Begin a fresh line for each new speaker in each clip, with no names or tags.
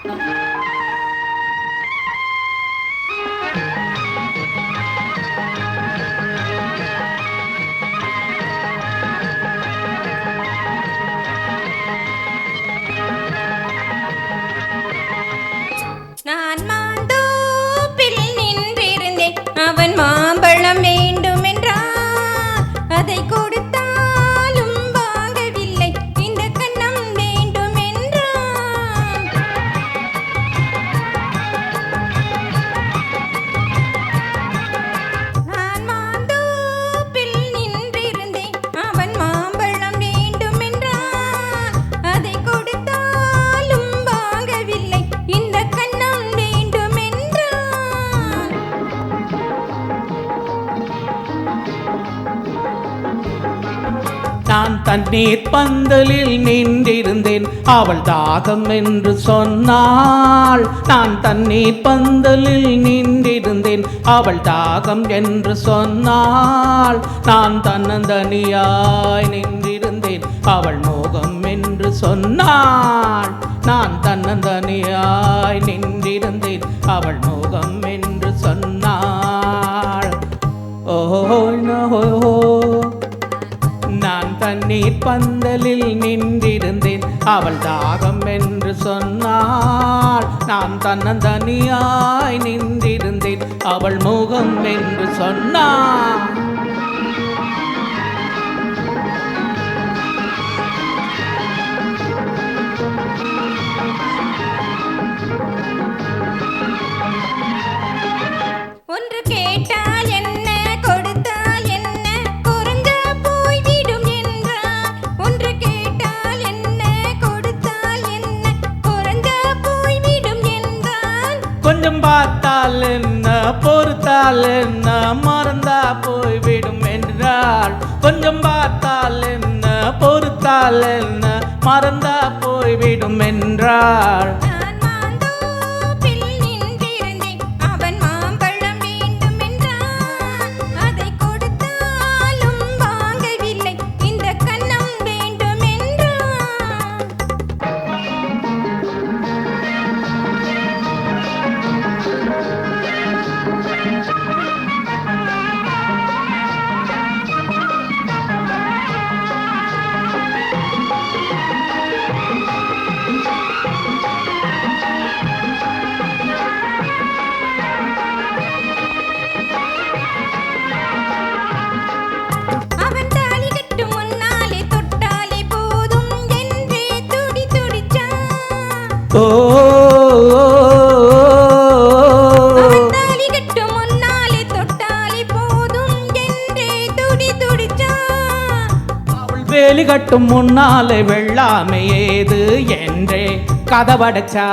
நான் மாந்தோப்பில் நின்றிருந்தேன், அவன் மாம்பழம் வேண்டுமென்றான். அதை கொடுத்தாலும் வாங்கவில்லை, இந்த கன்னம் வேண்டுமென்றான். நான் மாந்தோப்பில் நின்றிருந்தேன், அவன் மாம்பழம் வேண்டுமென்றான். அதை கொடுத்தாலும் வாங்கவில்லை, இந்த கன்னம் வேண்டுமென்றான்.
நான் தண்ணீர் பந்தலில் நின்றிருந்தேன், அவள் தாகம் என்று சொன்னாள். நான் தண்ணீர் பந்தலில் நின்றிருந்தேன், அவள் தாகம் என்று சொன்னாள். நான் தன்னந்தனியாய் நின்றிருந்தேன், அவள் மோகம் என்று சொன்னாள். நான் தன்னந்தனியாய் நின்றிருந்தேன், அவள் மோகம் என்று சொன்னாள். ஓஹோ நோஹோ. நான் தண்ணீர் பந்தலில் நின்றிருந்தேன், அவள் தாகம் என்று சொன்னாள். நான் தன்னந்தனியாய் நின்றிருந்தேன், அவள் முகம் என்று சொன்னாள்.
ஒன்று கேட்டால் என்ன, கொடுத்தால் என்ன, குறைஞ்சா போய்விடும் என்றான். ஒன்று கேட்டால் என்ன, கொடுத்தால் என்ன, குறைஞ்சா போய்விடும் என்றான்.
கொஞ்சம் பார்த்தால் என்ன, பொறுத்தால் என்ன, மறந்தா போய்விடும் என்றாள். கொஞ்சம் பார்த்தால் என்ன, பொறுத்தால் என்ன, மறந்தா போய்விடும் என்றாள்.
நான் மாந்தோப்பில் நின்றிருந்தேன், அவன் மாம்பழம் வேண்டுமென்றான். அதை கொடுத்தாலும் வாங்கவில்லை, இந்த கன்னம் வேண்டுமென்றான். அவன் தாலி கட்டும் முன்னாலே தொட்டாலே போதும் என்றே துடி துடிச்சான்.
ஓ
அவன் தாலி கட்டும் முன்னாலே தொட்டாலே போதும் என்றே துடி துடிச்சான்.
அவள் வேலி கட்டும் முன்னாலே வெள்ளாமை ஏது என்றே கதவடைச்சா.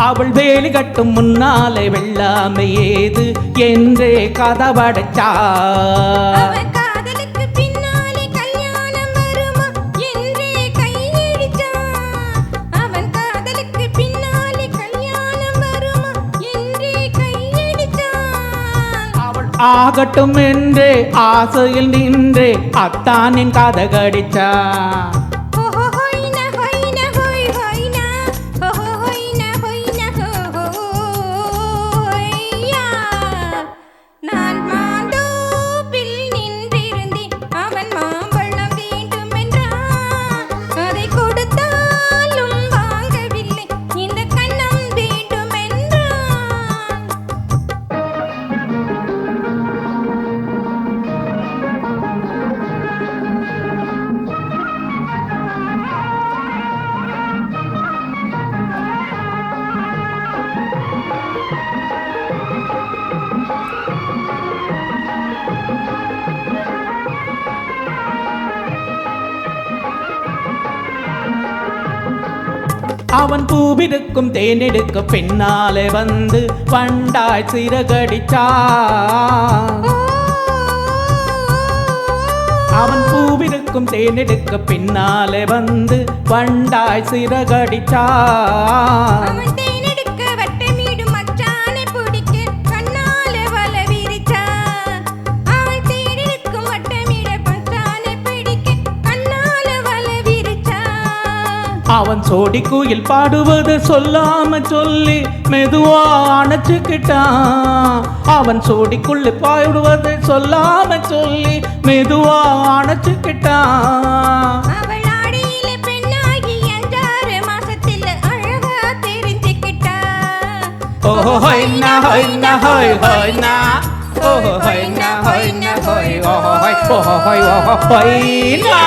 அவள் வேலி கட்டும் முன்னாலே வெள்ளாமை ஏது என்றே கதவடைச்சா.
அவன் காதலுக்கு பின்னாலே கல்யாணம் வருமா என்றே கையடிச்சான். அவன் காதலுக்கு பின்னாலே கல்யாணம் வருமா என்றே கையடிச்சான்.
அவள் ஆகட்டும் என்றே ஆசையில் நின்றே அத்தானின் கதகடிச்சா.
நான் மாந்தோப்பில் நின்றிருந்தேன், அவன் மாம்பழம் வேண்டுமென்றான். அதை கொடுத்தாலும் வாங்கவில்லை, இந்த கன்னம் வேண்டுமென்றான்.
அவன் பூவிருக்கும் தேனெடுக்க பின்னாலே வந்து வண்டாய் சிறகடிச்சா. அவன் பூவிருக்கும் தேனெடுக்க பின்னாலே வந்து வண்டாய் சிறகடிச்சா.
அவன் தேனெடுக்க வட்டமிடும் மச்சானை பிடிக்க கண்ணால வலை விரிச்சான். அவன் தேனெடுக்கும் வட்டமிட மச்சானை பிடிக்க கண்ணால வலை விரிச்சான்.
அவன் சோடி குயில் பாடுவது சொல்லாம சொல்லி மெதுவா அணைச்சுக்கிட்டான். அவன் சோடிக்குள்ள பாடுவது சொல்லாம சொல்லி மெதுவா அணைச்சுக்கிட்டான்.
அவள் ஆடியிலே பெண்ணாகி 5-6 மாசத்துல அழகா தெரிஞ்சுக்கிட்டா.
ஓஹோ ஹொய்னா ஹொய்னா ஹொய் ஹொய்னா ஓஹோ ஹொய்னா ஹொய்னா ஹொய் ஓஹோ ஹொய் ஓஹோ ஹொய் ஓஹோ ஹொய்னா